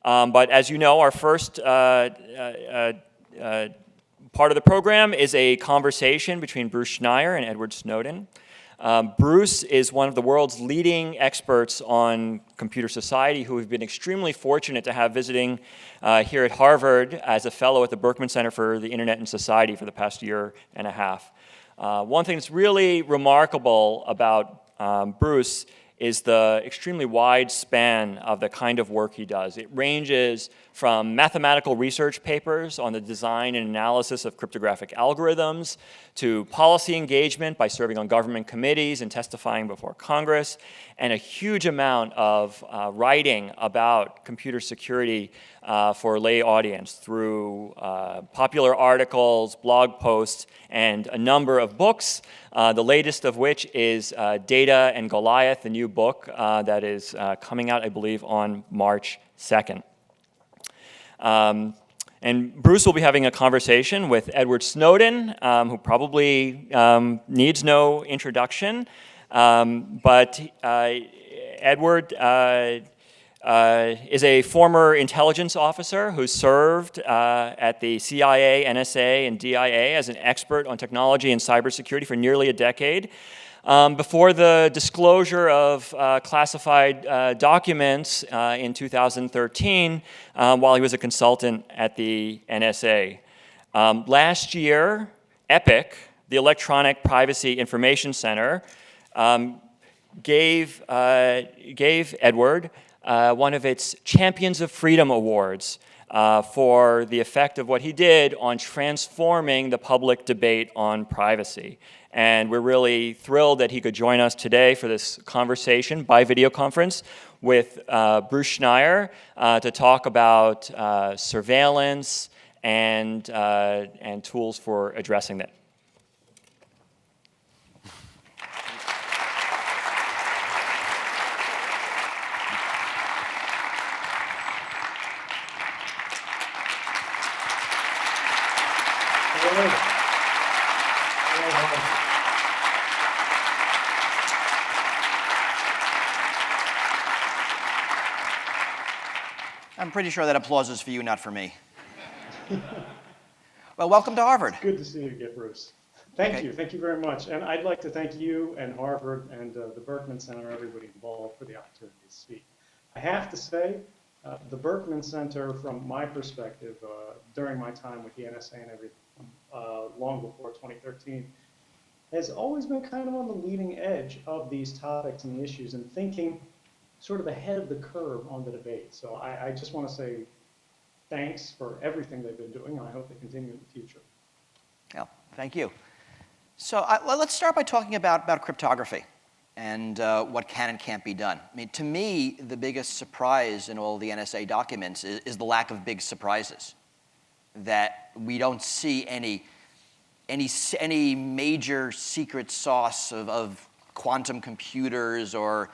But as you know, our first part of the program is a conversation between Bruce Schneier and Edward Snowden. Bruce is one of the world's leading experts on computer society who we've been extremely fortunate to have visiting here at Harvard as a fellow at the Berkman Center for the Internet and Society for the past year and a half. One thing that's really remarkable about Bruce is the extremely wide span of the kind of work he does. It ranges from mathematical research papers on the design and analysis of cryptographic algorithms to policy engagement by serving on government committees and testifying before Congress, and a huge amount of writing about computer security for lay audience through popular articles, blog posts, and a number of books, the latest of which is Data and Goliath, the new book that is coming out, I believe, on March 2nd. And Bruce will be having a conversation with Edward Snowden, who probably needs no introduction. But Edward is a former intelligence officer who served at the CIA, NSA, and DIA as an expert on technology and cybersecurity for nearly a decade. Before the disclosure of classified documents in 2013, while he was a consultant at the NSA. Last year, EPIC, the Electronic Privacy Information Center, gave Edward one of its Champions of Freedom Awards for the effect of what he did on transforming the public debate on privacy. And we're really thrilled that he could join us today for this conversation by video conference with Bruce Schneier to talk about surveillance and tools for addressing that. I'm pretty sure that applause is for you, not for me. Well, welcome to Harvard. Good to see you again, Bruce. Thank you very much. And I'd like to thank you and Harvard and the Berkman Center, everybody involved, for the opportunity to speak. I have to say, the Berkman Center, from my perspective, during my time with the NSA and everything, long before 2013, has always been kind of on the leading edge of these topics and issues and thinking sort of ahead of the curve on the debate. So I just want to say thanks for everything they've been doing, and I hope they continue in the future. Yeah, thank you. So let's start by talking about cryptography and what can and can't be done. I mean, to me, the biggest surprise in all the NSA documents is the lack of big surprises. That we don't see any major secret sauce of quantum computers or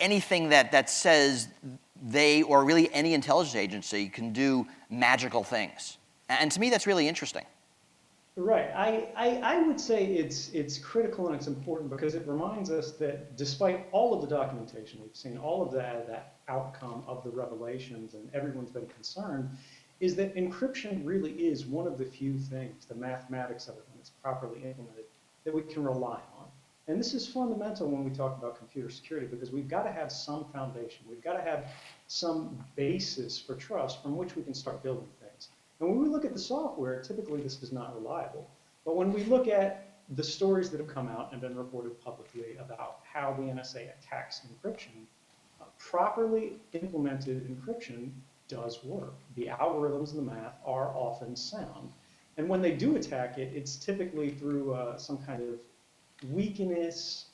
anything that says they, or really any intelligence agency, can do magical things. And to me, that's really interesting. Right. I would say it's critical and it's important because it reminds us that despite all of the documentation we've seen, all of that outcome of the revelations, and everyone's been concerned, is that encryption really is one of the few things, the mathematics of it, when it's properly implemented, that we can rely on. And this is fundamental when we talk about computer security because we've got to have some foundation. We've got to have some basis for trust from which we can start building things. And when we look at the software, typically this is not reliable. But when we look at the stories that have come out and been reported publicly about how the NSA attacks encryption, properly implemented encryption does work. The algorithms and the math are often sound. And when they do attack it, it's typically through some kind of weakness,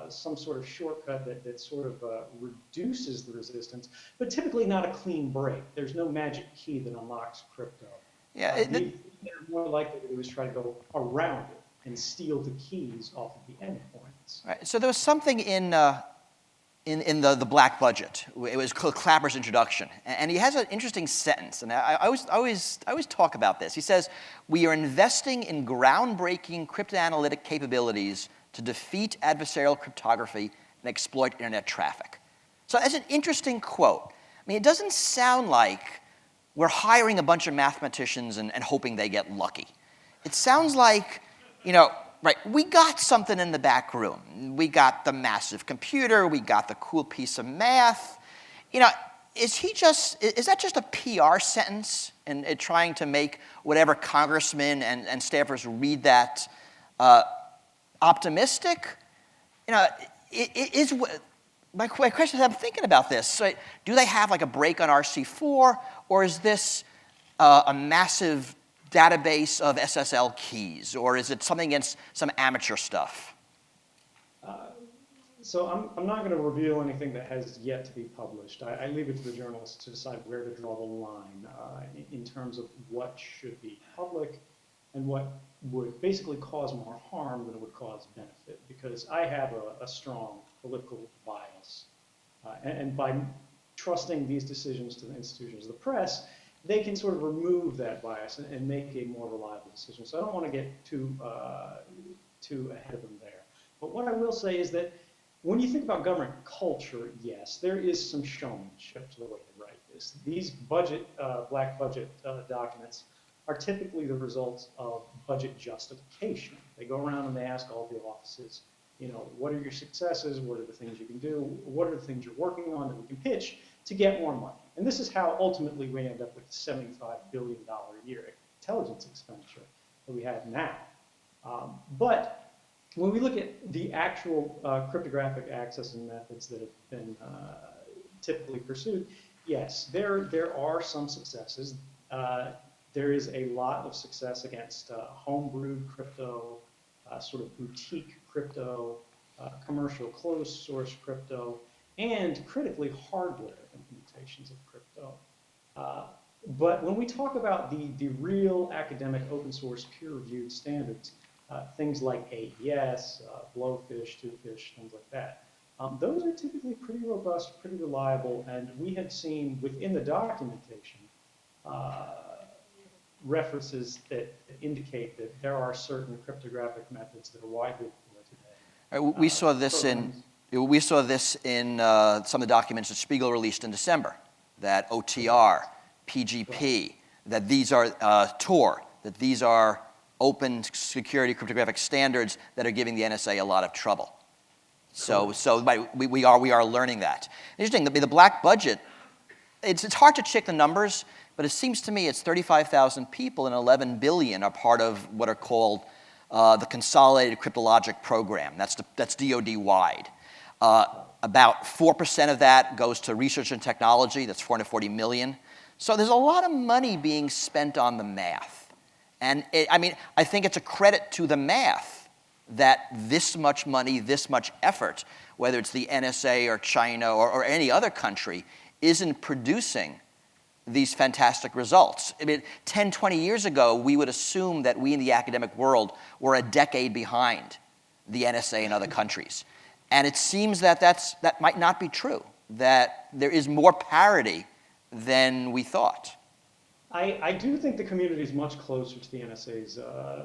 some sort of shortcut that sort of reduces the resistance, but typically not a clean break. There's no magic key that unlocks crypto. Yeah, they're more likely to do is try to go around it and steal the keys off of the endpoints. Right. So there was something in the black budget. It was Clapper's introduction, and he has an interesting sentence. And I always talk about this. He says, "We are investing in groundbreaking cryptanalytic capabilities to defeat adversarial cryptography and exploit internet traffic." So that's an interesting quote. I mean, it doesn't sound like we're hiring a bunch of mathematicians and hoping they get lucky. It sounds like, right, we got something in the back room. We got the massive computer. We got the cool piece of math. Is that just a PR sentence and trying to make whatever congressmen and staffers read that optimistic? My question is, I'm thinking about this. So do they have like a break on RC4, or is this a massive database of SSL keys, or is it something against some amateur stuff? So I'm not going to reveal anything that has yet to be published. I leave it to the journalists to decide where to draw the line in terms of what should be public and what would basically cause more harm than it would cause benefit, because I have a strong political bias. And by trusting these decisions to the institutions of the press, they can sort of remove that bias and make a more reliable decision. So I don't want to get too ahead of them there. But what I will say is that when you think about government culture, yes, there is some showmanship to the way they write this. These black budget documents are typically the results of budget justification. They go around and they ask all the offices, what are your successes? What are the things you can do? What are the things you're working on that we can pitch to get more money? And this is how ultimately we end up with the $75 billion a year intelligence expenditure that we have now. But when we look at the actual cryptographic accessing methods that have been typically pursued, yes, there are some successes. There is a lot of success against homebrewed crypto, sort of boutique crypto, commercial closed source crypto, and critically hardware implementations of crypto. But when we talk about the real academic open source peer-reviewed standards, things like AES, Blowfish, Twofish, things like that, those are typically pretty robust, pretty reliable, and we have seen within the documentation references that indicate that there are certain cryptographic methods that are widely deployed today. We saw this in some of the documents that Spiegel released in December, that OTR, PGP, that these are Tor, that these are open security cryptographic standards that are giving the NSA a lot of trouble. So we are learning that. Interesting, the black budget, it's hard to check the numbers, but it seems to me it's 35,000 people and 11 billion are part of what are called the Consolidated Cryptologic program. That's DoD-wide. About 4% of that goes to research and technology. That's 440 million. So there's a lot of money being spent on the math. And I think it's a credit to the math that this much money, this much effort, whether it's the NSA or China or any other country, isn't producing these fantastic results. 10, 20 years ago, we would assume that we in the academic world were a decade behind the NSA and other countries. And it seems that that might not be true, that there is more parity than we thought. I do think the community is much closer to the NSA's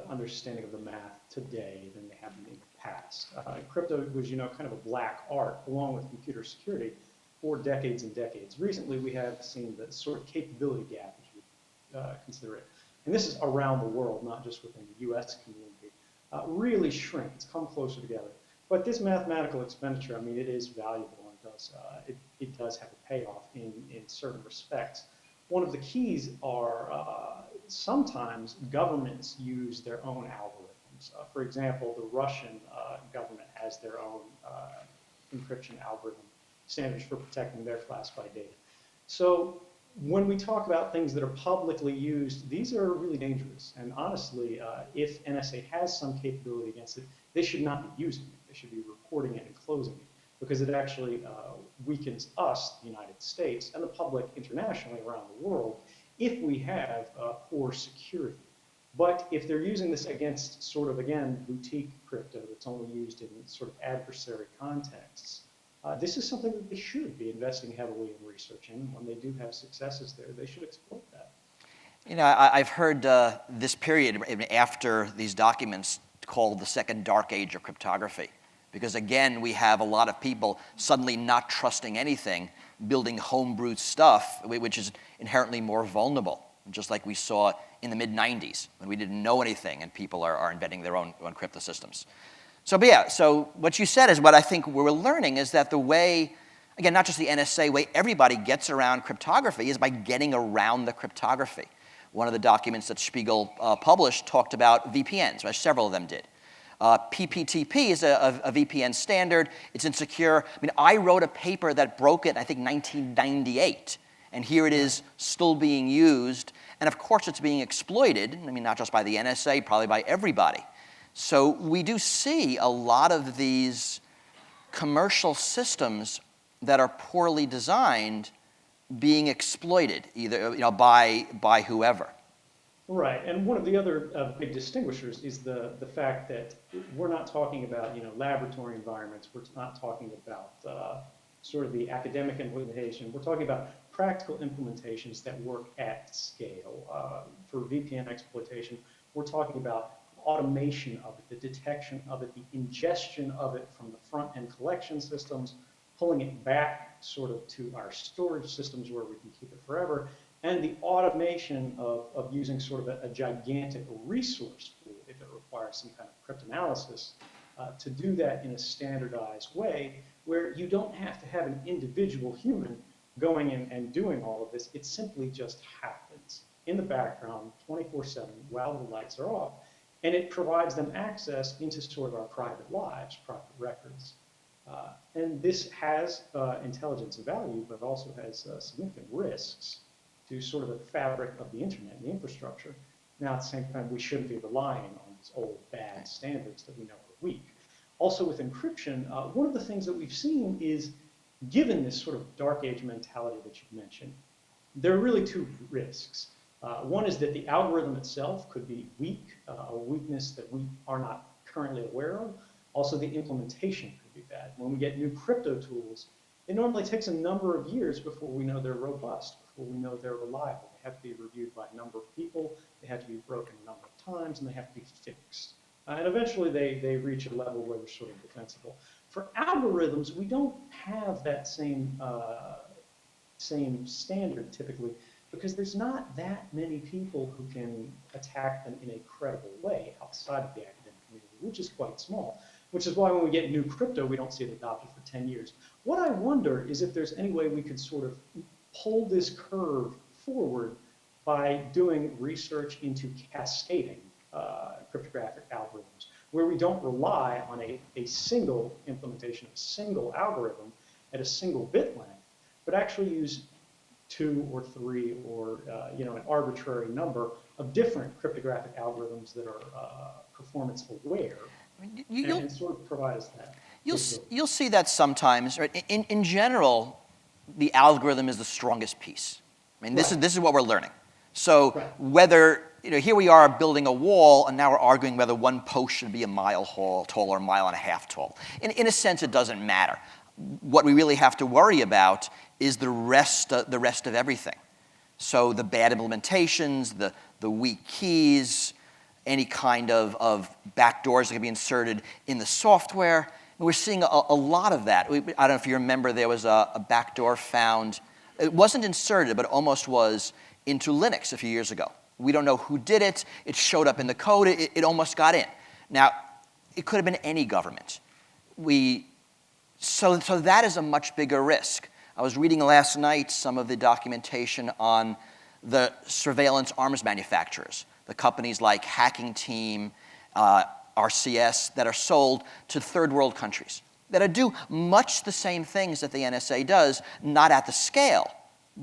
understanding of the math today than they have in the past. Crypto was, kind of a black art, along with computer security, for decades and decades. Recently, we have seen the sort of capability gap, as we consider it, and this is around the world, not just within the U.S. community, really shrink. It's come closer together. But this mathematical expenditure, it is valuable, and it does have a payoff in certain respects. One of the keys are sometimes governments use their own algorithms. For example, the Russian government has their own encryption algorithm standards for protecting their classified data. So when we talk about things that are publicly used, these are really dangerous. And honestly, if NSA has some capability against it, they should not be using it. They should be reporting it and closing it, because it actually weakens us, the United States, and the public internationally around the world if we have poor security. But if they're using this against sort of, again, boutique crypto that's only used in sort of adversary contexts, this is something that they should be investing heavily in research in. When they do have successes there, they should exploit that. I've heard this period after these documents called the second dark age of cryptography, because again, we have a lot of people suddenly not trusting anything, building homebrewed stuff, which is inherently more vulnerable, just like we saw in the mid-90s when we didn't know anything and people are inventing their own crypto systems. So, but yeah, so what you said is what I think we're learning is that the way, again, not just the NSA, way everybody gets around cryptography is by getting around the cryptography. One of the documents that Spiegel published talked about VPNs, right? Several of them did. PPTP is a VPN standard. It's insecure. I mean, I wrote a paper that broke it, I think, 1998. And here it is still being used. And of course, it's being exploited. I mean, not just by the NSA, probably by everybody. So we do see a lot of these commercial systems that are poorly designed being exploited, either by whoever. Right, and one of the other big distinguishers is the fact that we're not talking about laboratory environments. We're not talking about sort of the academic implementation. We're talking about practical implementations that work at scale. For VPN exploitation, we're talking about automation of it, the detection of it, the ingestion of it from the front-end collection systems, pulling it back sort of to our storage systems where we can keep it forever, and the automation of using sort of a gigantic resource pool, if it requires some kind of cryptanalysis, to do that in a standardized way where you don't have to have an individual human going in and doing all of this. It simply just happens in the background 24/7 while the lights are off, and it provides them access into sort of our private lives, private records. And this has intelligence and value, but also has significant risks to sort of the fabric of the internet and the infrastructure. Now, at the same time, we shouldn't be relying on these old bad standards that we know are weak. Also with encryption, one of the things that we've seen is, given this sort of dark age mentality that you mentioned, there are really two risks. One is that the algorithm itself could be weak, a weakness that we are not currently aware of. Also, the implementation could be bad. When we get new crypto tools, it normally takes a number of years before we know they're robust, before we know they're reliable. They have to be reviewed by a number of people, they have to be broken a number of times, and they have to be fixed. And eventually they reach a level where they're sort of defensible. For algorithms, we don't have that same standard typically, because there's not that many people who can attack them in a credible way outside of the academic community, which is quite small. Which is why when we get new crypto, we don't see it adopted for 10 years. What I wonder is if there's any way we could sort of pull this curve forward by doing research into cascading cryptographic algorithms, where we don't rely on a single implementation, a single algorithm at a single bit length, but actually use 2 or 3 or an arbitrary number of different cryptographic algorithms that are performance aware. And sort of provide us that. You'll see that sometimes. Right? In general, the algorithm is the strongest piece. I mean, this is what we're learning. So whether, here we are building a wall, and now we're arguing whether one post should be a mile tall or a mile and a half tall. In a sense, it doesn't matter. What we really have to worry about is the rest of everything. So the bad implementations, the weak keys, any kind of backdoors that can be inserted in the software. And we're seeing a lot of that. I don't know if you remember, there was a backdoor found. It wasn't inserted, but almost was, into Linux a few years ago. We don't know who did it. It showed up in the code. It almost got in. Now, it could have been any government. So that is a much bigger risk. I was reading last night some of the documentation on the surveillance arms manufacturers, the companies like Hacking Team, RCS, that are sold to third world countries, that do much the same things that the NSA does, not at the scale,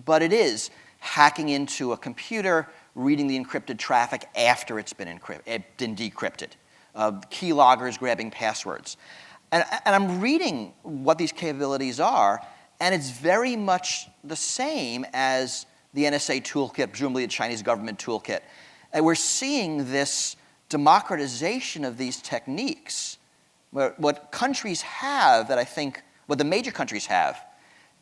but it is hacking into a computer, reading the encrypted traffic after it's been decrypted, keyloggers grabbing passwords. And I'm reading what these capabilities are, and it's very much the same as the NSA toolkit, presumably the Chinese government toolkit. And we're seeing this democratization of these techniques. What countries have, that I think, what the major countries have,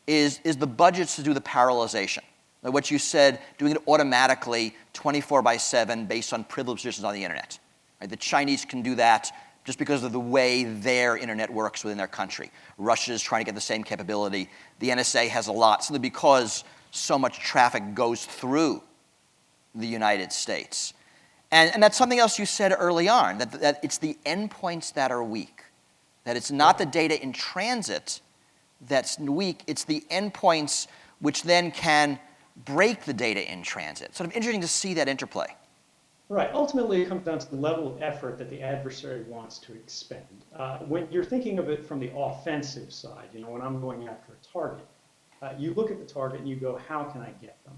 is the budgets to do the parallelization. Like what you said, doing it automatically 24/7 based on privileged positions on the internet. Right? The Chinese can do that just because of the way their internet works within their country. Russia is trying to get the same capability. The NSA has a lot, simply because so much traffic goes through the United States. And that's something else you said early on, that it's the endpoints that are weak, that it's not the data in transit that's weak, it's the endpoints which then can break the data in transit. Sort of interesting to see that interplay. Right. Ultimately, it comes down to the level of effort that the adversary wants to expend. When you're thinking of it from the offensive side, when I'm going after a target, you look at the target and you go, how can I get them?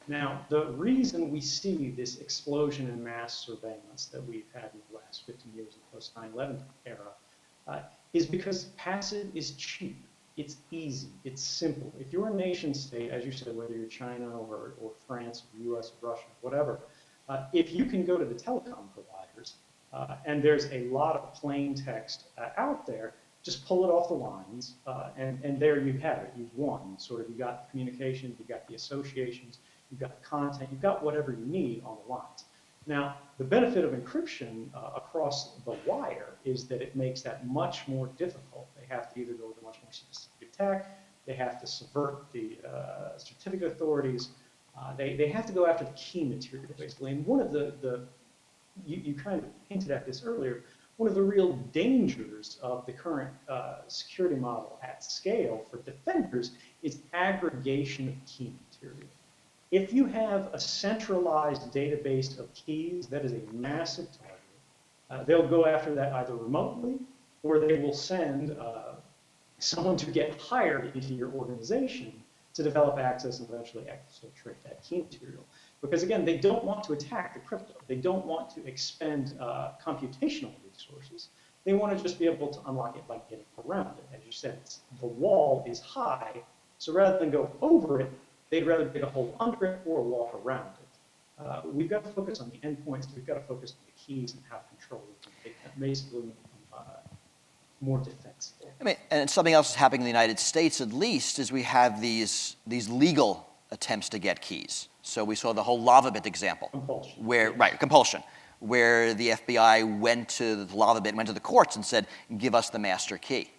Now, the reason we see this explosion in mass surveillance that we've had in the last 15 years in the post 9/11 era is because passive is cheap. It's easy. It's simple. If you're a nation state, as you said, whether you're China or France or US or Russia, whatever, if you can go to the telecom providers, and there's a lot of plain text out there, just pull it off the lines, and there you have it. You've won. You've got the communication, you've got the associations, you've got the content, you've got whatever you need on the lines. Now, the benefit of encryption across the wire is that it makes that much more difficult. They have to either go with a much more sophisticated attack, they have to subvert the certificate authorities, they have to go after the key material, basically. And one of you kind of hinted at this earlier, one of the real dangers of the current security model at scale for defenders is aggregation of key material. If you have a centralized database of keys, that is a massive target. They'll go after that either remotely, or they will send someone to get hired into your organization to develop access and eventually exfiltrate that key material. Because again, they don't want to attack the crypto. They don't want to expend computational resources. They want to just be able to unlock it by getting around it. As you said, the wall is high, so rather than go over it, they'd rather dig a hole under it or walk around it. We've got to focus on the endpoints. We've got to focus on the keys and how to control it. That basically make them more defensible. I mean, and something else is happening in the United States, at least, is we have these legal attempts to get keys. So we saw the whole LavaBit example, Compulsion. Compulsion, where the FBI went to the courts and said, "Give us the master key."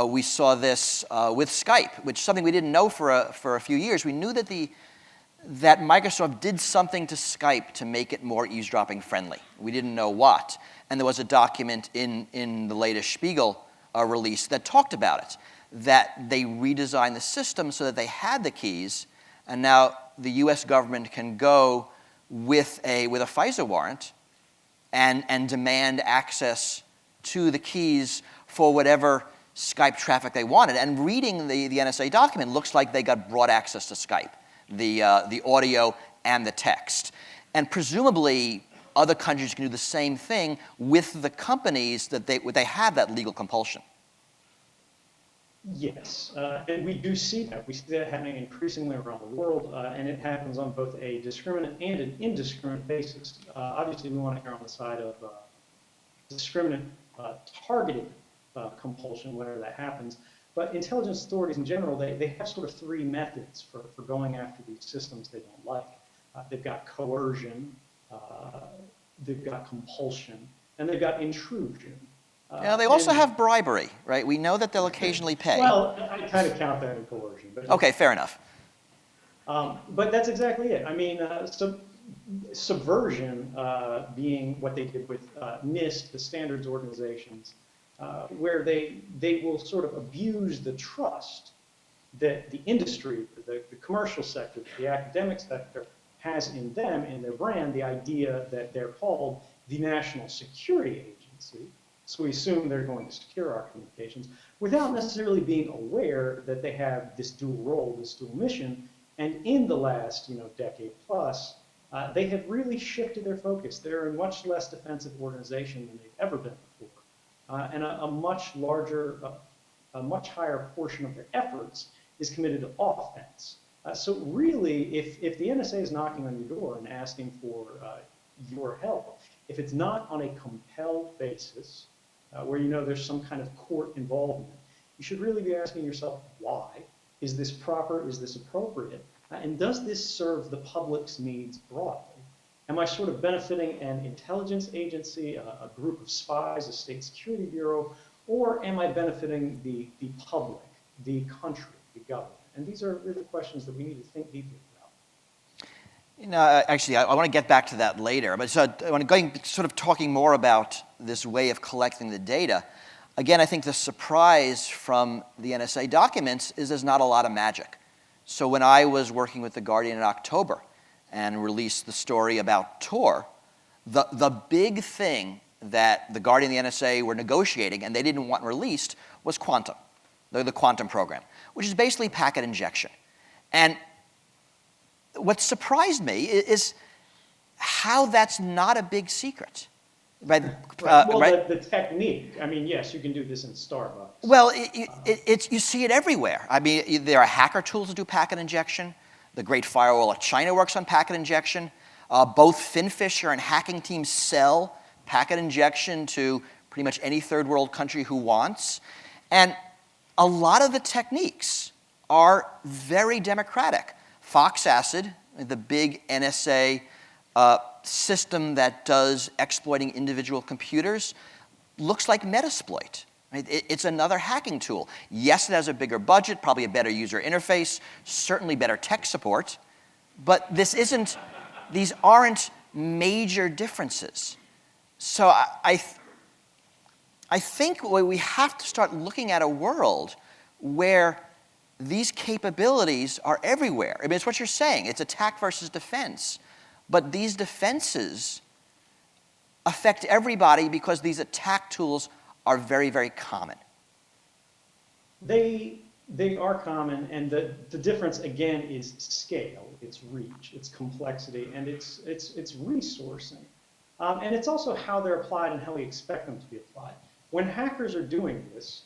We saw this with Skype, which is something we didn't know for a few years. We knew that Microsoft did something to Skype to make it more eavesdropping friendly. We didn't know what. And there was a document in the latest Spiegel release that talked about it, that they redesigned the system so that they had the keys, and now the US government can go with a FISA warrant and demand access to the keys for whatever Skype traffic they wanted. And reading the NSA document looks like they got broad access to Skype, the audio and the text. And presumably, other countries can do the same thing with the companies that they have that legal compulsion. Yes, and we do see that. We see that happening increasingly around the world, and it happens on both a discriminate and an indiscriminate basis. Obviously, we want to err on the side of discriminate, targeted compulsion whenever that happens. But intelligence authorities in general, they have sort of three methods for going after these systems they don't like. They've got coercion, they've got compulsion, and they've got intrusion. Now, they also have bribery, right? We know that they'll occasionally pay. Well, I kind of count that in coercion. But okay, fair enough. But that's exactly it. I mean, subversion being what they did with NIST, the standards organizations, where they will sort of abuse the trust that the industry, the commercial sector, the academic sector has in them, in their brand, the idea that they're called the National Security Agency. So we assume they're going to secure our communications without necessarily being aware that they have this dual role, this dual mission. And in the last decade plus, they have really shifted their focus. They're a much less defensive organization than they've ever been before. And a much larger, a much higher portion of their efforts is committed to offense. So really, if the NSA is knocking on your door and asking for your help, if it's not on a compelled basis, where there's some kind of court involvement, you should really be asking yourself, why? Is this proper? Is this appropriate? And does this serve the public's needs broadly? Am I sort of benefiting an intelligence agency, a group of spies, a state security bureau, or am I benefiting the public, the country, the government? And these are really questions that we need to think deeply about. You know, actually, I want to get back to that later. But so I want to sort of talking more about this way of collecting the data. Again, I think the surprise from the NSA documents is there's not a lot of magic. So when I was working with The Guardian in October and released the story about Tor, the big thing that The Guardian and the NSA were negotiating and they didn't want released was quantum, the quantum program, which is basically packet injection. And what surprised me is how that's not a big secret. Right? Well, the technique, I mean, yes, you can do this in Starbucks. Well, you see it everywhere. I mean, there are hacker tools that do packet injection. The Great Firewall of China works on packet injection. Both Finfisher and hacking teams sell packet injection to pretty much any third world country who wants. And a lot of the techniques are very democratic. FoxAcid, the big NSA system that does exploiting individual computers, looks like Metasploit. Right? It's another hacking tool. Yes, it has a bigger budget, probably a better user interface, certainly better tech support, but these aren't major differences. So I think we have to start looking at a world where these capabilities are everywhere. I mean, it's what you're saying. It's attack versus defense. But these defenses affect everybody because these attack tools are very, very common. They are common, and the difference, again, is scale, its reach, its complexity, and its resourcing. And it's also how they're applied and how we expect them to be applied. When hackers are doing this,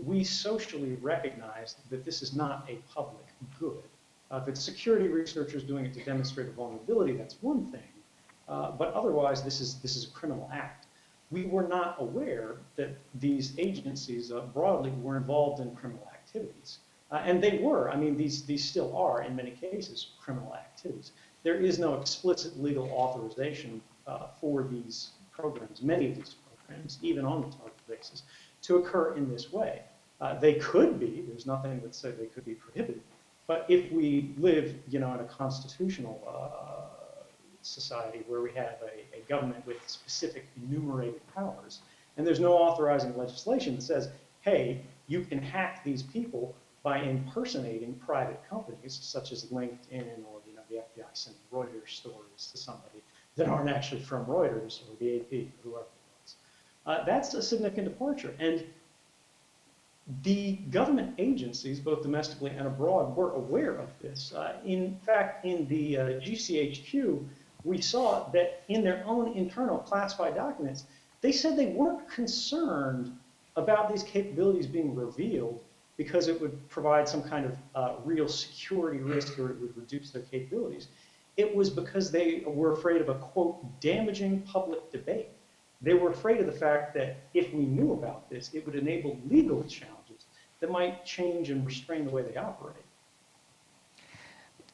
we socially recognize that this is not a public good. If it's security researchers doing it to demonstrate a vulnerability, that's one thing. But otherwise, this is a criminal act. We were not aware that these agencies broadly were involved in criminal activities. And they were. I mean, these still are, in many cases, criminal activities. There is no explicit legal authorization for these programs, many of these programs, even on the target basis, to occur in this way. They could be. There's nothing that said they could be prohibited. But if we live, in a constitutional society where we have a government with specific enumerated powers, and there's no authorizing legislation that says, hey, you can hack these people by impersonating private companies, such as LinkedIn or the FBI sending Reuters stories to somebody that aren't actually from Reuters or the AP or whoever it was. That's a significant departure. And the government agencies, both domestically and abroad, were aware of this. In fact, in the GCHQ, we saw that in their own internal classified documents, they said they weren't concerned about these capabilities being revealed because it would provide some kind of real security risk or it would reduce their capabilities. It was because they were afraid of a, quote, damaging public debate. They were afraid of the fact that if we knew about this, it would enable legal challenges that might change and restrain the way they operate.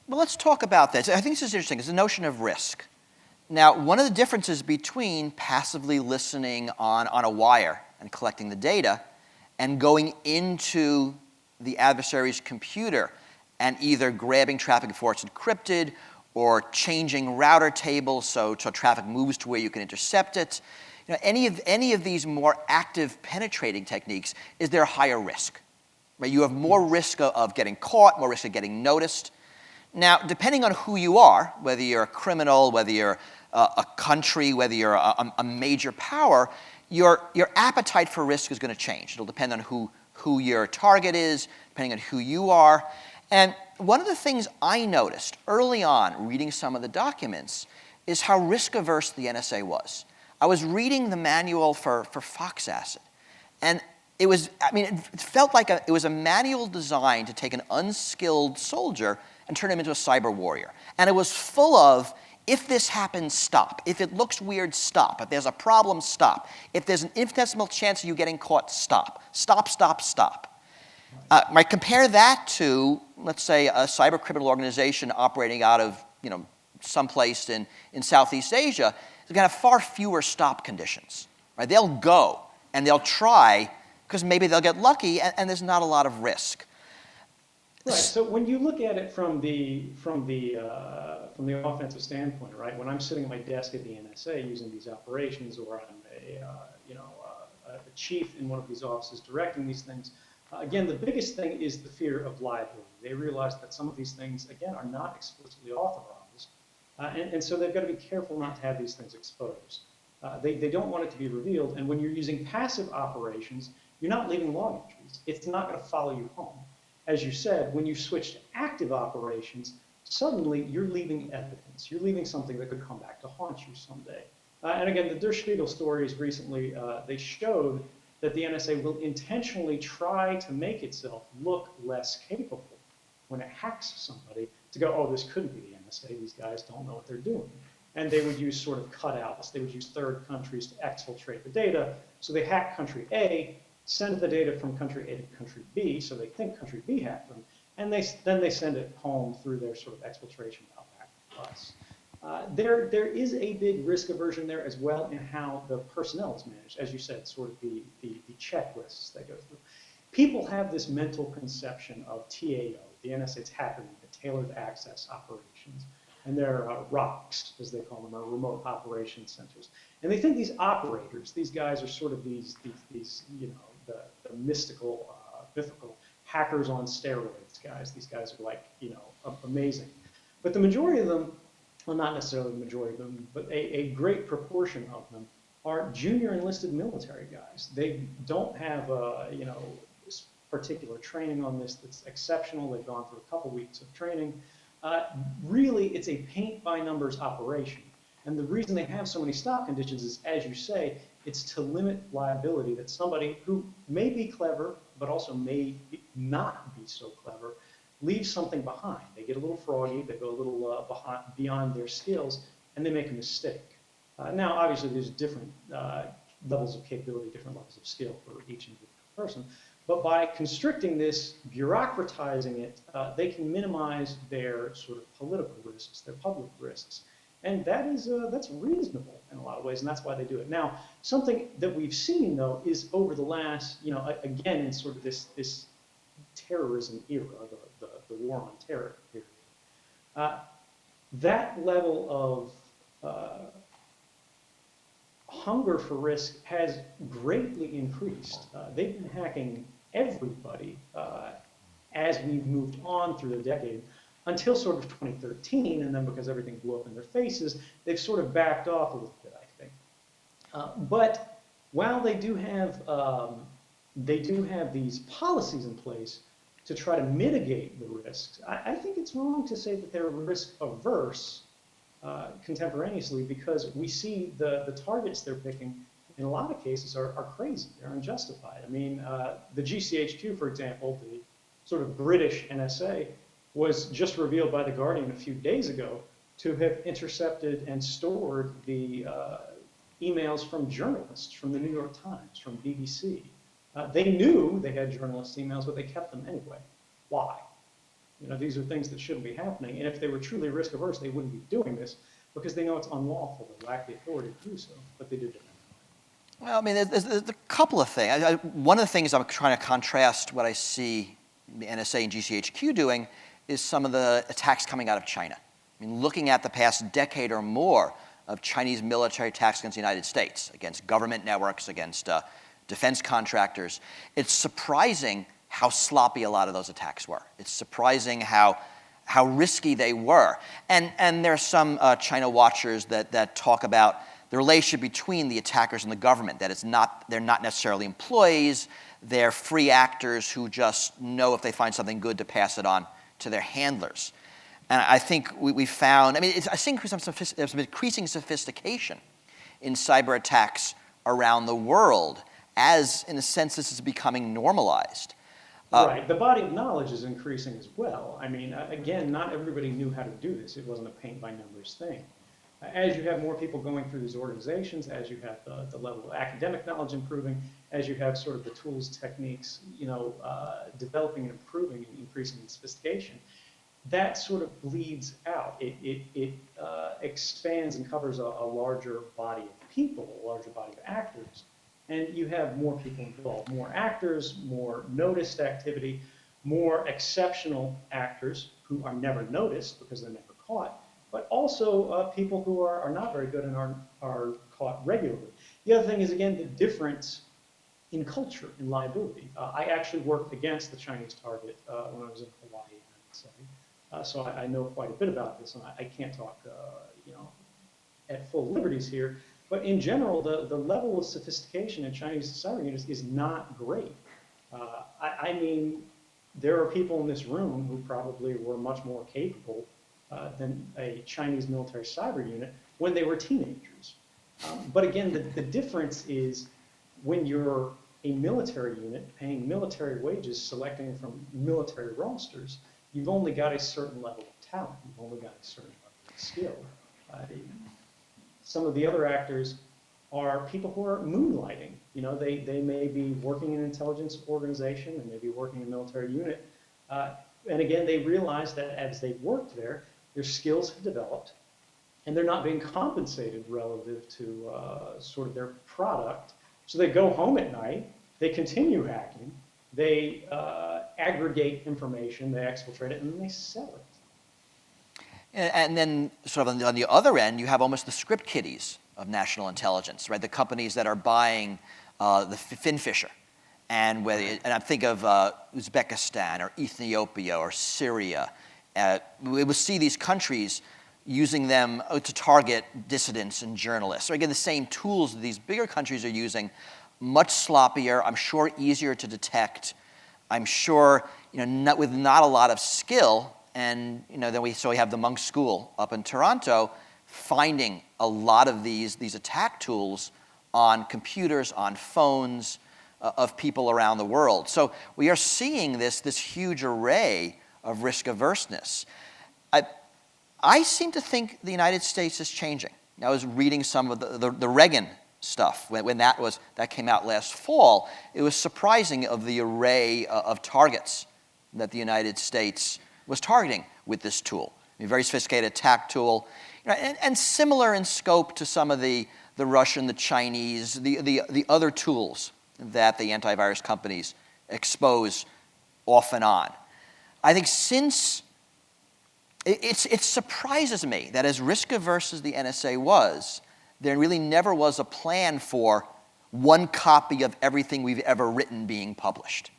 Well, let's talk about this. I think this is interesting. It's the notion of risk. Now, one of the differences between passively listening on a wire and collecting the data and going into the adversary's computer and either grabbing traffic before it's encrypted or changing router tables so traffic moves to where you can intercept it. Any of these more active penetrating techniques, is there a higher risk? Right? You have more risk of getting caught, more risk of getting noticed. Now, depending on who you are, whether you're a criminal, whether you're a country, whether you're a major power, your appetite for risk is going to change. It'll depend on who your target is, depending on who you are. And one of the things I noticed early on reading some of the documents is how risk-averse the NSA was. I was reading the manual for FoxAcid, and it felt like it was a manual designed to take an unskilled soldier and turn him into a cyber warrior. And it was full of, if this happens, stop. If it looks weird, stop. If there's a problem, stop. If there's an infinitesimal chance of you getting caught, stop. Stop, stop, stop. Compare that to, let's say, a cyber criminal organization operating out of, someplace in Southeast Asia is going to have far fewer stop conditions. Right? They'll go and they'll try because maybe they'll get lucky and there's not a lot of risk. Right. So when you look at it from the offensive standpoint, right? When I'm sitting at my desk at the NSA using these operations, or I'm a chief in one of these offices directing these things, again, the biggest thing is the fear of liability. They realize that some of these things, again, are not explicitly authorized, and so they've got to be careful not to have these things exposed. They don't want it to be revealed, and when you're using passive operations, you're not leaving log entries. It's not going to follow you home. As you said, when you switch to active operations, suddenly you're leaving evidence. You're leaving something that could come back to haunt you someday. And again, the Der Spiegel stories recently, they showed that the NSA will intentionally try to make itself look less capable when it hacks somebody to go, oh, this couldn't be the NSA. These guys don't know what they're doing. And they would use sort of cutouts. They would use third countries to exfiltrate the data. So they hack country A, send the data from country A to country B, so they think country B hacked them, and then they send it home through their sort of exfiltration route back to us. There is a big risk aversion there as well in how the personnel is managed, as you said, sort of the checklists they go through. People have this mental conception of TAO, the NSA's happening, the tailored access operations, and they're ROCs, as they call them, or remote operation centers. And they think these operators, these guys are sort of these you know, the mystical, mythical hackers on steroids guys. These guys are like, you know, amazing. But the majority of them, well, not necessarily the majority of them, but a great proportion of them are junior enlisted military guys. They don't have, you know, particular training on this that's exceptional. They've gone through a couple weeks of training. Really, it's a paint by numbers operation. And the reason they have so many stop conditions is, as you say, it's to limit liability that somebody who may be clever, but also may not be so clever, leaves something behind. They get a little froggy, they go a little beyond their skills, and they make a mistake. Now, obviously, there's different levels of capability, different levels of skill for each individual person. But by constricting this, bureaucratizing it, they can minimize their sort of political risks, their public risks. And that is that's reasonable in a lot of ways, and that's why they do it. Now, something that we've seen, though, is over the last, you know, again, in sort of this terrorism era, the war on terror period, that level of hunger for risk has greatly increased. They've been hacking everybody as we've moved on through the decade until sort of 2013, and then because everything blew up in their faces, they've sort of backed off a little bit, I think. But while they do have these policies in place to try to mitigate the risks, I think it's wrong to say that they're risk averse contemporaneously, because we see the targets they're picking in a lot of cases are crazy, they're unjustified. I mean, the GCHQ, for example, the sort of British NSA, was just revealed by The Guardian a few days ago to have intercepted and stored the emails from journalists from the New York Times, from BBC. They knew they had journalists' emails, but they kept them anyway. Why? You know, these are things that shouldn't be happening. And if they were truly risk averse, they wouldn't be doing this because they know it's unlawful. They lack the authority to do so, but they did it. Well, I mean, there's a couple of things. One of the things I'm trying to contrast what I see the NSA and GCHQ doing is some of the attacks coming out of China. I mean, looking at the past decade or more of Chinese military attacks against the United States, against government networks, against defense contractors, it's surprising how sloppy a lot of those attacks were. It's surprising how risky they were. And there are some China watchers that talk about the relationship between the attackers and the government, that they're not necessarily employees, they're free actors who just know if they find something good to pass it on to their handlers. And I think we found, I mean, I think there's some increasing sophistication in cyber attacks around the world as, in a sense, this is becoming normalized. Right. The body of knowledge is increasing as well. I mean, again, not everybody knew how to do this. It wasn't a paint-by-numbers thing. As you have more people going through these organizations, as you have the level of academic knowledge improving, as you have sort of the tools, techniques, you know, developing and improving and increasing in sophistication, that sort of bleeds out. It expands and covers a larger body of people, a larger body of actors. And you have more people involved, more actors, more noticed activity, more exceptional actors who are never noticed because they're never caught, but also people who are not very good and are caught regularly. The other thing is, again, the difference in culture, in liability. I actually worked against the Chinese target when I was in Hawaii, I would say. So I know quite a bit about this, and I can't talk, at full liberties here. But in general, the level of sophistication in Chinese cyber units is not great. I mean, there are people in this room who probably were much more capable than a Chinese military cyber unit when they were teenagers. But again, the difference is when you're a military unit paying military wages, selecting from military rosters, you've only got a certain level of talent. You've only got a certain level of skill. Some of the other actors are people who are moonlighting. You know, they may be working in an intelligence organization, they may be working in a military unit. And again, they realize that as they've worked there, their skills have developed, and they're not being compensated relative to sort of their product. So they go home at night, they continue hacking, they aggregate information, they exfiltrate it, and then they sell it. And then sort of on the other end, you have almost the script kiddies of national intelligence, right? The companies that are buying the Finfisher. And I think of Uzbekistan or Ethiopia or Syria. We will see these countries using them to target dissidents and journalists. So again, the same tools that these bigger countries are using, much sloppier, I'm sure easier to detect. I'm sure, with not a lot of skill. And then we have the Monk School up in Toronto finding a lot of these attack tools on computers, on phones of people around the world. So we are seeing this huge array of risk averseness. I seem to think the United States is changing. I was reading some of the Reagan stuff when that came out last fall. It was surprising of the array of targets that the United States was targeting with this tool. A very sophisticated attack tool, and similar in scope to some of the Russian, the Chinese, the other tools that the antivirus companies expose off and on. I think since it surprises me that as risk averse as the NSA was, there really never was a plan for one copy of everything we've ever written being published.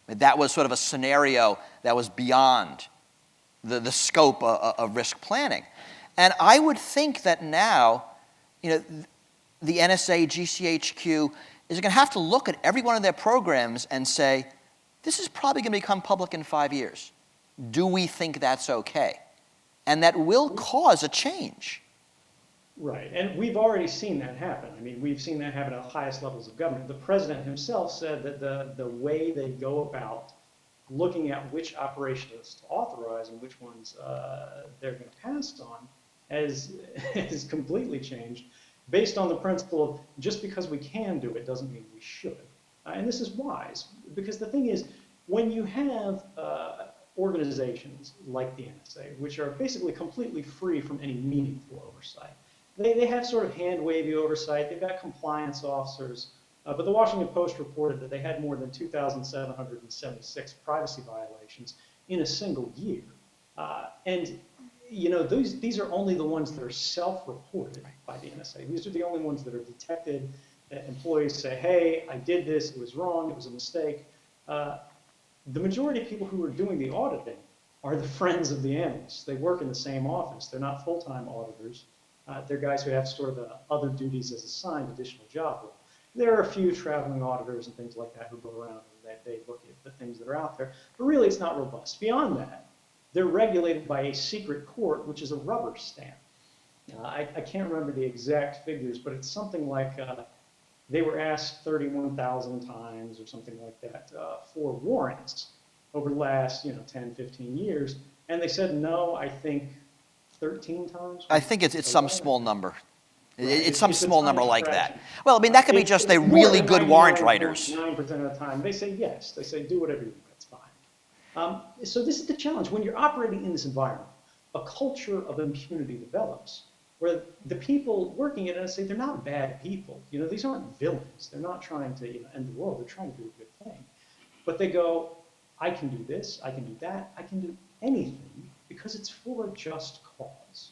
That was sort of a scenario that was beyond the scope of risk planning. And I would think that now, the NSA, GCHQ, is going to have to look at every one of their programs and say, this is probably going to become public in 5 years. Do we think that's okay? And that will cause a change. Right, and we've already seen that happen. I mean, we've seen that happen at the highest levels of government. The president himself said that the way they go about looking at which operations to authorize and which ones they're going to pass on has completely changed based on the principle of just because we can do it doesn't mean we should. And this is wise, because the thing is, when you have organizations like the NSA, which are basically completely free from any meaningful oversight, they have sort of hand-wavy oversight. They've got compliance officers. But the Washington Post reported that they had more than 2,776 privacy violations in a single year. And these are only the ones that are self-reported by the NSA. These are the only ones that are detected. Employees say, hey, I did this, it was wrong, it was a mistake. The majority of people who are doing the auditing are the friends of the analysts. They work in the same office. They're not full-time auditors. They're guys who have sort of other duties as assigned additional job role. There are a few traveling auditors and things like that who go around and they look at the things that are out there. But really, it's not robust. Beyond that, they're regulated by a secret court, which is a rubber stamp. I can't remember the exact figures, but it's something like they were asked 31,000 times or something like that for warrants over the last 10, 15 years. And they said no, I think 13 times? I think it's some small number. Right. It's some small number like fraction. that. Well, I mean, that could be just really good warrant writers. 9% of the time, they say yes. They say do whatever you want, it's fine. So this is the challenge. When you're operating in this environment, a culture of impunity develops where the people working at NSA, they're not bad people. These aren't villains. They're not trying to end the world. They're trying to do a good thing. But they go, I can do this, I can do that, I can do anything because it's for a just cause.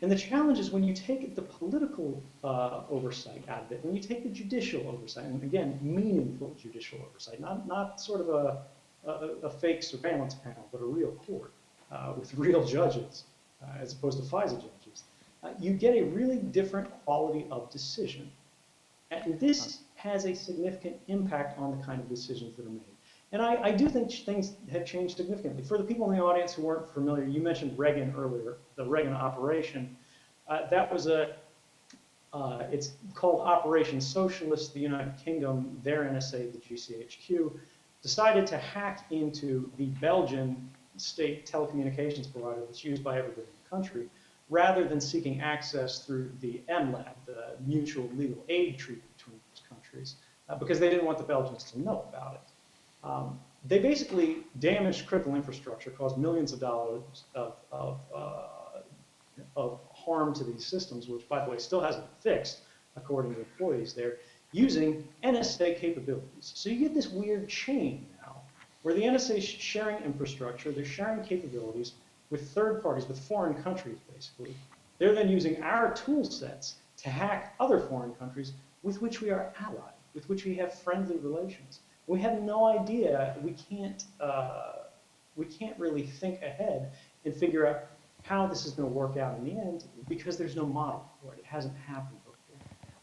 And the challenge is when you take the political oversight out of it, when you take the judicial oversight, and again, meaningful judicial oversight, not sort of a fake surveillance panel, but a real court with real judges, as opposed to FISA judges, you get a really different quality of decision. And this has a significant impact on the kind of decisions that are made. And I do think things have changed significantly. For the people in the audience who weren't familiar, you mentioned Reagan earlier, the Reagan operation. That was it's called Operation Socialist. The United Kingdom, their NSA, the GCHQ, decided to hack into the Belgian state telecommunications provider that's used by everybody in the country, rather than seeking access through the MLAB, the mutual legal aid treaty between those countries, because they didn't want the Belgians to know about it. They basically damaged critical infrastructure, caused millions of dollars of harm to these systems, which, by the way, still hasn't been fixed, according to employees there, using NSA capabilities. So you get this weird chain now, where the NSA is sharing infrastructure, they're sharing capabilities with third parties, with foreign countries, basically. They're then using our tool sets to hack other foreign countries with which we are allied, with which we have friendly relations. We have no idea. We can't really think ahead and figure out how this is going to work out in the end because there's no model for it. It hasn't happened before.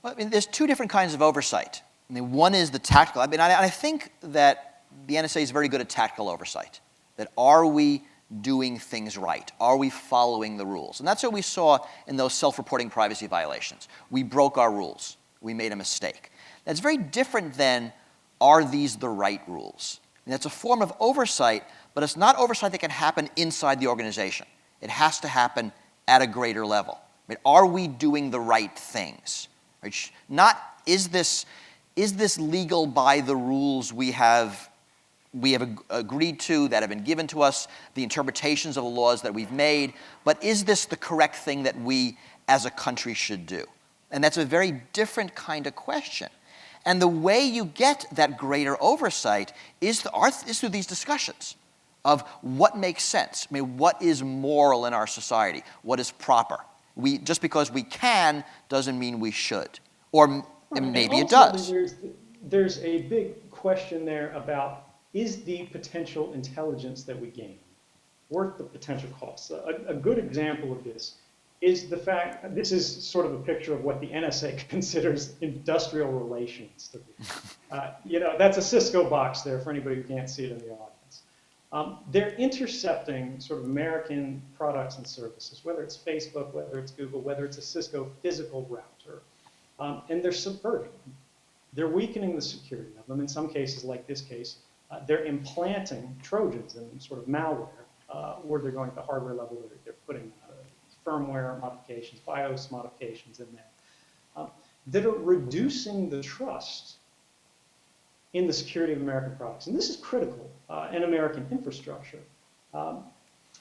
Well, I mean, there's two different kinds of oversight. I mean, one is the tactical. I mean, I think that the NSA is very good at tactical oversight. That are we doing things right? Are we following the rules? And that's what we saw in those self-reporting privacy violations. We broke our rules. We made a mistake. That's very different than, are these the right rules? And that's a form of oversight, but it's not oversight that can happen inside the organization. It has to happen at a greater level. I mean, are we doing the right things? Right? Not, is this legal by the rules we have agreed to, that have been given to us, the interpretations of the laws that we've made, but is this the correct thing that we as a country should do? And that's a very different kind of question. And the way you get that greater oversight is through these discussions of what makes sense. I mean, what is moral in our society? What is proper? Just because we can doesn't mean we should. Or maybe it does. There's a big question there about, is the potential intelligence that we gain worth the potential costs? A good example of this is the fact, this is sort of a picture of what the NSA considers industrial relations to be. That's a Cisco box there for anybody who can't see it in the audience. They're intercepting sort of American products and services, whether it's Facebook, whether it's Google, whether it's a Cisco physical router, and they're subverting them. They're weakening the security of them. In some cases, like this case, they're implanting Trojans and sort of malware, or they're going at the hardware level, they're putting firmware modifications, BIOS modifications in there, that are reducing the trust in the security of American products. And this is critical in American infrastructure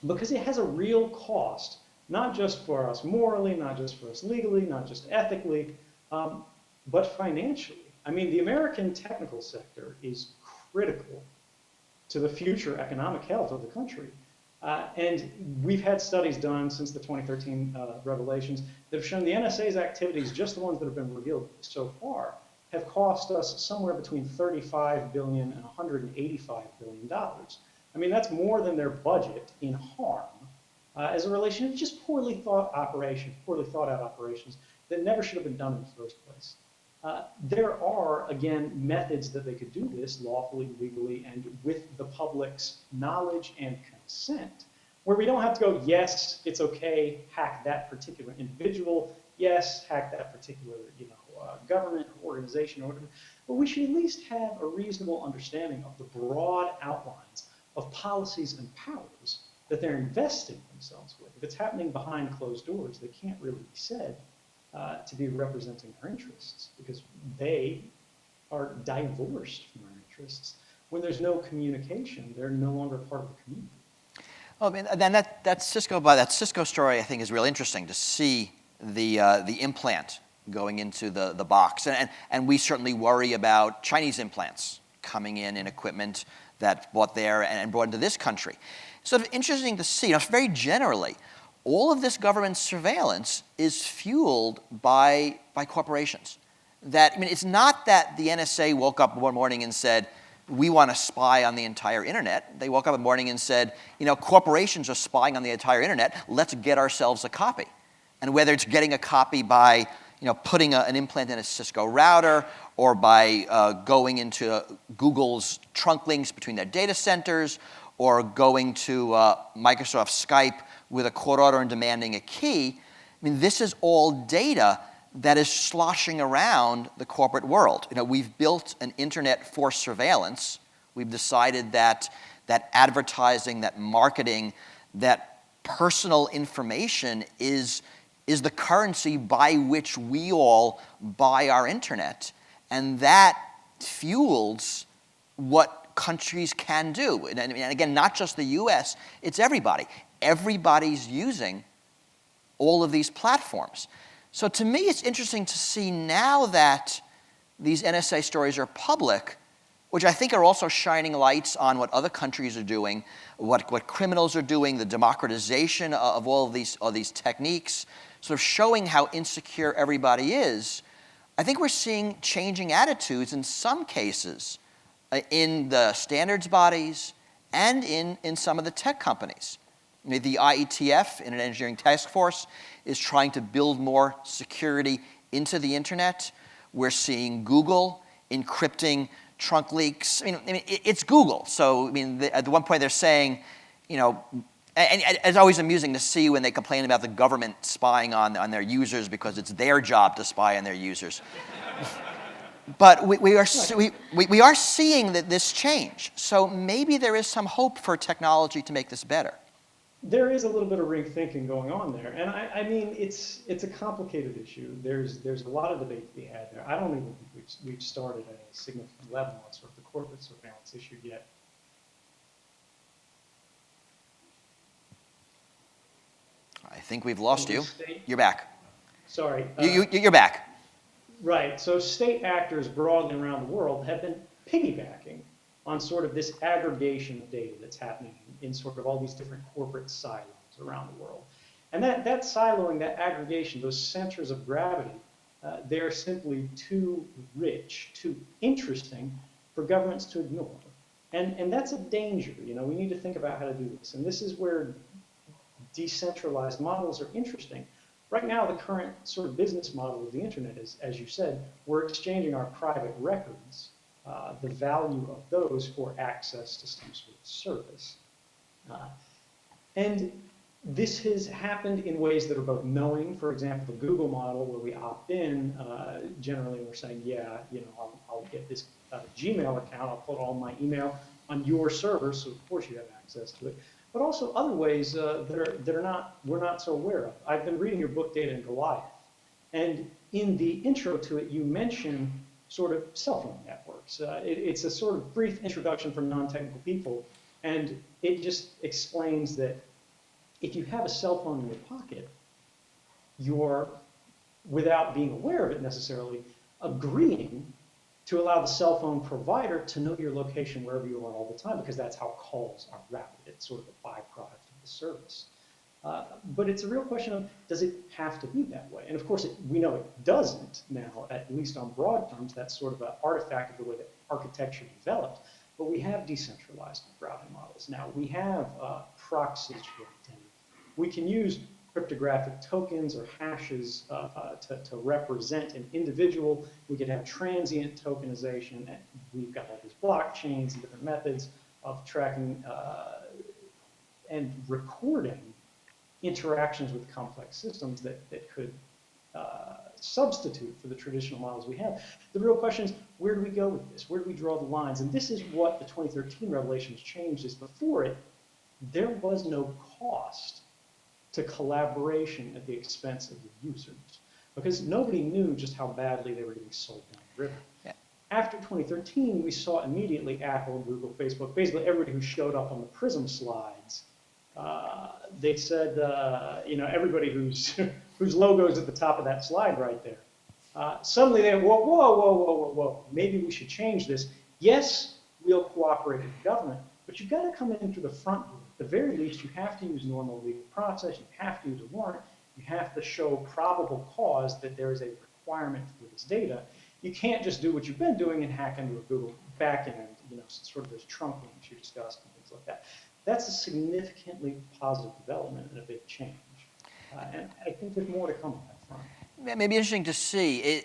because it has a real cost, not just for us morally, not just for us legally, not just ethically, but financially. I mean, the American technical sector is critical to the future economic health of the country. And we've had studies done since the 2013 revelations that have shown the NSA's activities, just the ones that have been revealed so far, have cost us somewhere between $35 billion and $185 billion. I mean, that's more than their budget in harm as a relation to just poorly thought out operations that never should have been done in the first place. There are, again, methods that they could do this lawfully, legally, and with the public's knowledge and consent, where we don't have to go, yes, it's okay, hack that particular individual, yes, hack that particular government or organization or whatever, but we should at least have a reasonable understanding of the broad outlines of policies and powers that they're investing themselves with. If it's happening behind closed doors, they can't really be said to be representing our interests because they are divorced from our interests. when there's no communication, they're no longer part of the community. Well, I mean, then that Cisco story, I think, is real interesting to see the implant going into the box, and we certainly worry about Chinese implants coming in equipment that's bought there and brought into this country. Sort of interesting to see. Very generally, all of this government surveillance is fueled by corporations. It's not that the NSA woke up one morning and said, we want to spy on the entire internet. They woke up in the morning and said, corporations are spying on the entire internet. Let's get ourselves a copy. And whether it's getting a copy by putting an implant in a Cisco router, or by going into Google's trunk links between their data centers, or going to Microsoft Skype with a court order and demanding a key. This is all data that is sloshing around the corporate world. We've built an internet for surveillance. We've decided that advertising, that marketing, that personal information is the currency by which we all buy our internet. And that fuels what countries can do. And again, not just the US, it's everybody. Everybody's using all of these platforms. So to me, it's interesting to see now that these NSA stories are public, which I think are also shining lights on what other countries are doing, what criminals are doing, the democratization of all of these techniques, sort of showing how insecure everybody is. I think we're seeing changing attitudes in some cases in the standards bodies and in some of the tech companies. The IETF, Internet Engineering Task Force, is trying to build more security into the internet. We're seeing Google encrypting trunk leaks. It's Google. So, at one point they're saying, and it's always amusing to see when they complain about the government spying on their users because it's their job to spy on their users. But we are seeing this change. So maybe there is some hope for technology to make this better. There is a little bit of rethinking going on there, and it's a complicated issue. There's a lot of debate to be had there. I don't even think we've started at a significant level on sort of the corporate surveillance issue yet. I think we've lost you. You're back. Sorry. You're back. Right. So state actors broadly around the world have been piggybacking on sort of this aggregation of data that's happening in sort of all these different corporate silos around the world. And that siloing, that aggregation, those centers of gravity, they're simply too rich, too interesting for governments to ignore. And that's a danger. We need to think about how to do this. And this is where decentralized models are interesting. Right now, the current sort of business model of the internet is, as you said, we're exchanging our private records, the value of those for access to some sort of service. And this has happened in ways that are both knowing. For example, the Google model, where we opt in, generally we're saying, yeah, I'll get this Gmail account, I'll put all my email on your server, so of course you have access to it. But also other ways we're not so aware of. I've been reading your book, Data and Goliath, and in the intro to it, you mention sort of cell phone networks. It's a sort of brief introduction from non-technical people, and it just explains that if you have a cell phone in your pocket, you're, without being aware of it necessarily, agreeing to allow the cell phone provider to know your location wherever you are all the time, because that's how calls are routed. It's sort of a byproduct of the service. But it's a real question of, does it have to be that way? And of course, we know it doesn't now, at least on broad terms. That's sort of an artifact of the way that architecture developed. But we have decentralized routing models now. We have proxies for identity. We can use cryptographic tokens or hashes to represent an individual. We could have transient tokenization. And we've got all these blockchains and different methods of tracking and recording interactions with complex systems that could substitute for the traditional models we have. The real question is, where do we go with this? Where do we draw the lines? And this is what the 2013 revelations changed. Is before it, there was no cost to collaboration at the expense of the users, because nobody knew just how badly they were getting sold down the river. Yeah. After 2013, we saw immediately Apple, Google, Facebook, basically everybody who showed up on the PRISM slides. They said, everybody whose logo is at the top of that slide right there. Suddenly they, whoa, maybe we should change this. Yes, we'll cooperate with the government, but you've got to come in through the front door. At the very least, you have to use normal legal process, you have to use a warrant, you have to show probable cause that there is a requirement for this data. You can't just do what you've been doing and hack into a Google backend, sort of those trunk links you discussed and things like that. That's a significantly positive development and a big change. And I think there's more to come on that front. It may be interesting to see.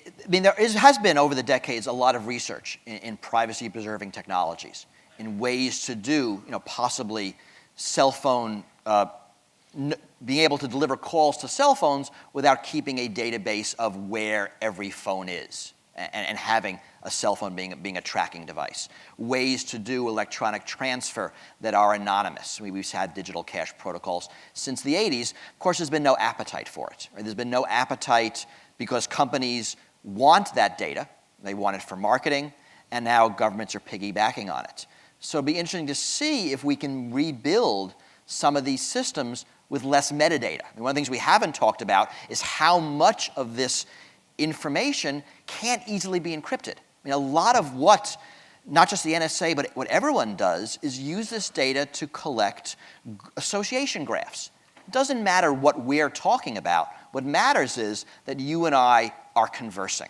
Has been over the decades a lot of research in privacy-preserving technologies, in ways to do, possibly cell phone, being able to deliver calls to cell phones without keeping a database of where every phone is, and having a cell phone being a tracking device. Ways to do electronic transfer that are anonymous. We've had digital cash protocols since the 80s. Of course, there's been no appetite for it. Right? There's been no appetite because companies want that data. They want it for marketing, and now governments are piggybacking on it. So it'll be interesting to see if we can rebuild some of these systems with less metadata. One of the things we haven't talked about is how much of this information can't easily be encrypted. A lot of what, not just the NSA, but what everyone does is use this data to collect association graphs. It doesn't matter what we're talking about. What matters is that you and I are conversing.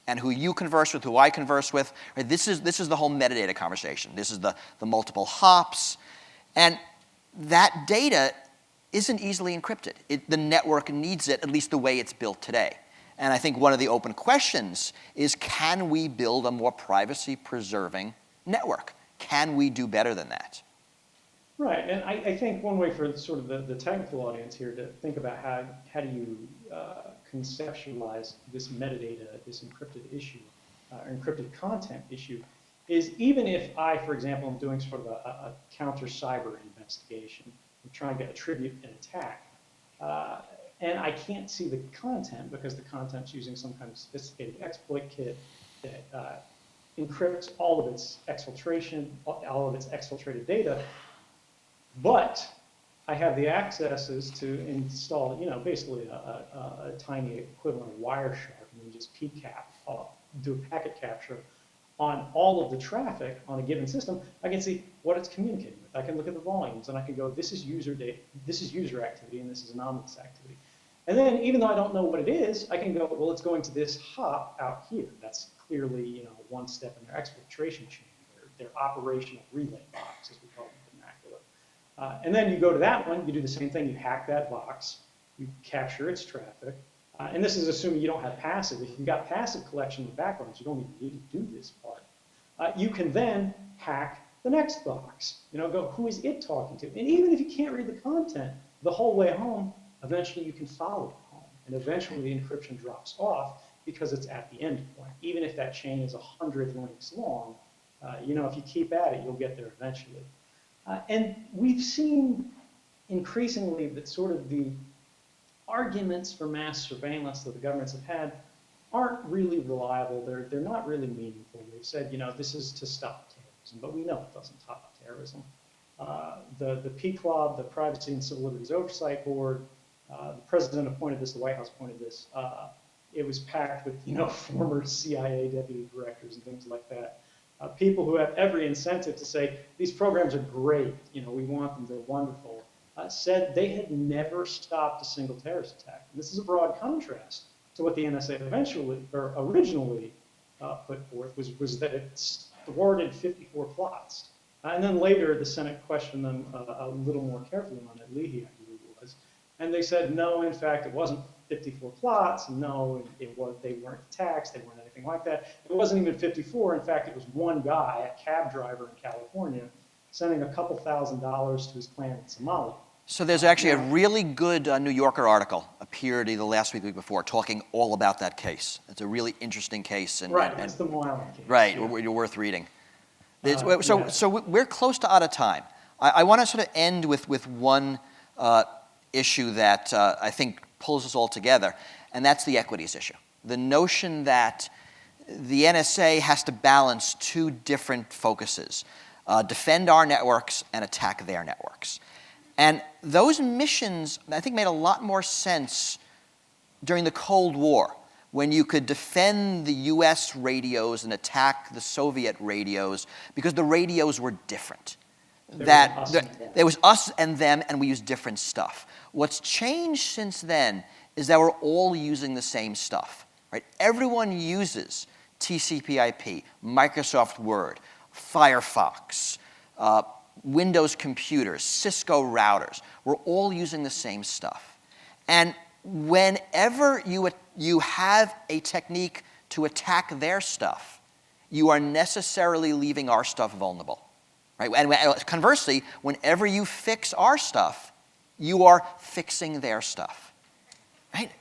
And who you converse with, who I converse with, right? This is the whole metadata conversation. This is the multiple hops. And that data isn't easily encrypted. The network needs it, at least the way it's built today. And I think one of the open questions is, can we build a more privacy-preserving network? Can we do better than that? Right, and I think one way for sort of the technical audience here to think about how do you conceptualize this metadata, this encrypted issue, encrypted content issue, is even if I, for example, am doing sort of a counter-cyber investigation, I'm trying to attribute an attack, and I can't see the content because the content's using some kind of sophisticated exploit kit that encrypts all of its exfiltration, all of its exfiltrated data, but I have the accesses to install, basically a tiny equivalent of Wireshark, and then just PCAP, do a packet capture on all of the traffic on a given system. I can see what it's communicating with. I can look at the volumes, and I can go, this is user data, this is user activity, and this is anonymous activity. And then, even though I don't know what it is, I can go, well, it's going to this hop out here. That's clearly, one step in their exfiltration chain, their operational relay box, as we call it in vernacular. And then you go to that one, you do the same thing, you hack that box, you capture its traffic, and this is assuming you don't have passive. If you've got passive collection of backgrounds, you don't even need to do this part. You can then hack the next box, go, who is it talking to? And even if you can't read the content the whole way home, eventually you can follow it home, and eventually the encryption drops off because it's at the end point. Even if that chain is 100 links long, if you keep at it, you'll get there eventually. And we've seen increasingly that sort of the arguments for mass surveillance that the governments have had aren't really reliable. They're not really meaningful. They've said, this is to stop terrorism, but we know it doesn't stop terrorism. The PCLOB, the Privacy and Civil Liberties Oversight Board, the president appointed this, the White House appointed this. It was packed with, former CIA deputy directors and things like that. People who have every incentive to say, these programs are great, we want them, they're wonderful, said they had never stopped a single terrorist attack. And this is a broad contrast to what the NSA originally put forth, was that it thwarted 54 plots. And then later, the Senate questioned them a little more carefully on it, Leahy, I believe it was, and they said, no, in fact, it wasn't 54 plots, no, they weren't attacks, they weren't anything like that. It wasn't even 54, in fact, it was one guy, a cab driver in California, sending a couple $1,000s to his clan in Somalia. So there's actually a really good New Yorker article appeared either last week or the week before talking all about that case. It's a really interesting case. Right, it's the Moalen case. Right, yeah. Worth reading. So we're close to out of time. I want to sort of end with one issue that I think pulls us all together, and that's the equities issue. The notion that the NSA has to balance two different focuses, defend our networks and attack their networks. And those missions, I think, made a lot more sense during the Cold War, when you could defend the US radios and attack the Soviet radios because the radios were different. There was us and them, and we used different stuff. What's changed since then is that we're all using the same stuff. Right? Everyone uses TCP/IP, Microsoft Word, Firefox, Windows computers, Cisco routers. We're all using the same stuff. And whenever you have a technique to attack their stuff, you are necessarily leaving our stuff vulnerable. Right? And conversely, whenever you fix our stuff, you are fixing their stuff. Right?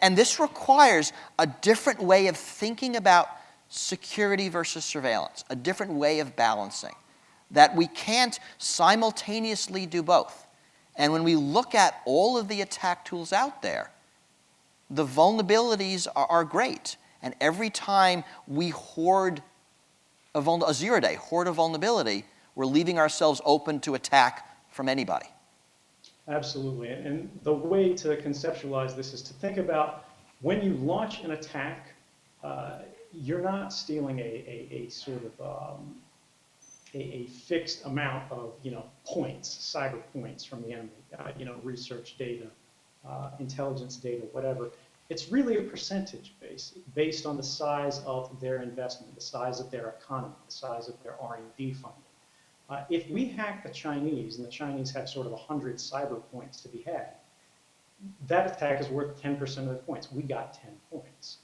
And this requires a different way of thinking about security versus surveillance, a different way of balancing, that we can't simultaneously do both. And when we look at all of the attack tools out there, the vulnerabilities are great. And every time we hoard a zero-day, hoard a vulnerability, we're leaving ourselves open to attack from anybody. Absolutely. And the way to conceptualize this is to think about when you launch an attack, you're not stealing a sort of a fixed amount of points, cyber points from the enemy, research data, intelligence data, whatever. It's really a percentage based on the size of their investment, the size of their economy, the size of their R&D funding. If we hack the Chinese, and the Chinese have sort of 100 cyber points to be had, that attack is worth 10% of the points. We got 10 points.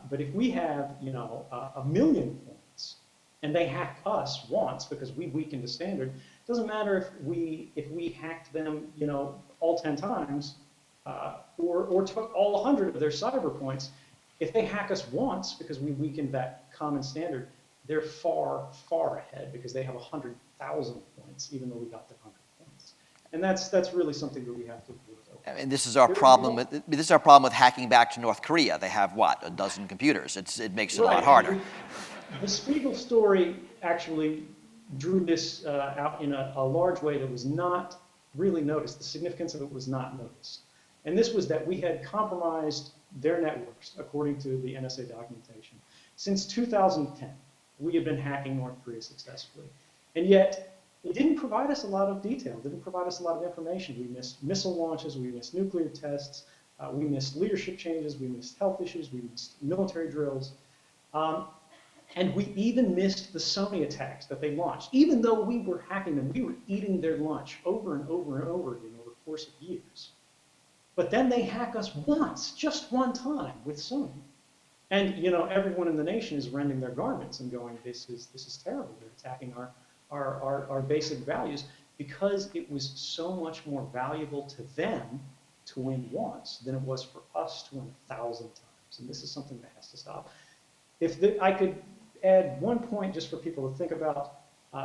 But if we have, 1 million points, and they hack us once because we weakened the standard, it doesn't matter if we hacked them, all 10 times, or took all 100 of their cyber points. If they hack us once because we weakened that common standard, they're far, far ahead because they have 100,000 points, even though we got the 100 points. And that's really something that we have to deal with. And this is our problem with hacking back to North Korea. They have what, a dozen computers. It makes it a lot harder. The Spiegel story actually drew this out in a large way that was not really noticed. The significance of it was not noticed. And this was that we had compromised their networks, according to the NSA documentation. Since 2010, we had been hacking North Korea successfully. And yet, it didn't provide us a lot of detail, didn't provide us a lot of information. We missed missile launches, we missed nuclear tests, we missed leadership changes, we missed health issues, we missed military drills. And we even missed the Sony attacks that they launched. Even though we were hacking them, we were eating their lunch over and over and over again over the course of years. But then they hack us once, just one time with Sony. And everyone in the nation is rending their garments and going, this is terrible. They're attacking our basic values, because it was so much more valuable to them to win once than it was for us to win 1,000 times. And this is something that has to stop. I could add one point just for people to think about,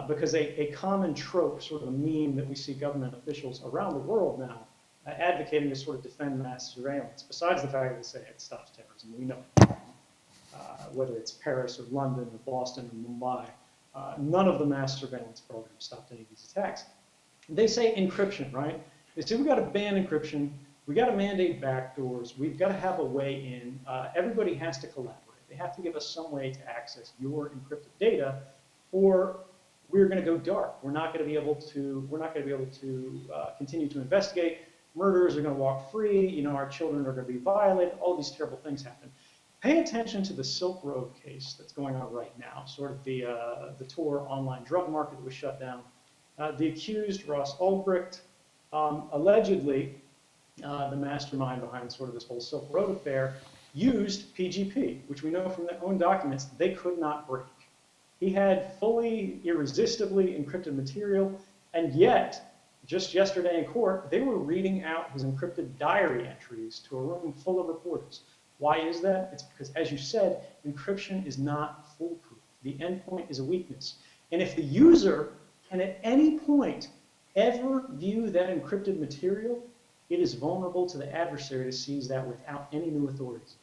because a common trope, sort of a meme that we see government officials around the world now advocating to sort of defend mass surveillance, besides the fact that they say it stops terrorism. We know it. Whether it's Paris or London or Boston or Mumbai, none of the mass surveillance programs stopped any of these attacks. They say encryption, right? They say we've got to ban encryption, we've got to mandate backdoors, we've got to have a way in, everybody has to collaborate. They have to give us some way to access your encrypted data, or we're going to go dark. We're not going to be able to continue to investigate. Murderers are going to walk free. Our children are going to be violated. All these terrible things happen. Pay attention to the Silk Road case that's going on right now, sort of the Tor online drug market that was shut down. The accused, Ross Ulbricht, allegedly the mastermind behind sort of this whole Silk Road affair, used PGP, which we know from their own documents they could not break. He had fully, irresistibly encrypted material, and yet, just yesterday in court, they were reading out his encrypted diary entries to a room full of reporters. Why is that? It's because, as you said, encryption is not foolproof. The endpoint is a weakness. And if the user can at any point ever view that encrypted material, it is vulnerable to the adversary to seize that without any new authorities.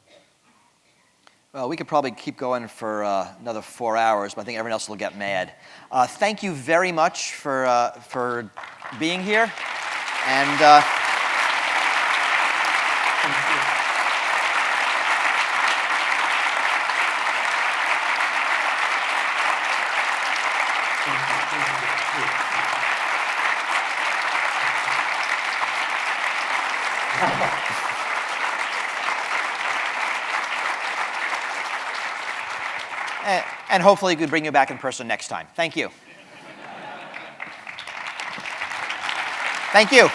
Well, we could probably keep going for another 4 hours, but I think everyone else will get mad. Thank you very much for being here. And and hopefully we could bring you back in person next time. Thank you. Thank you.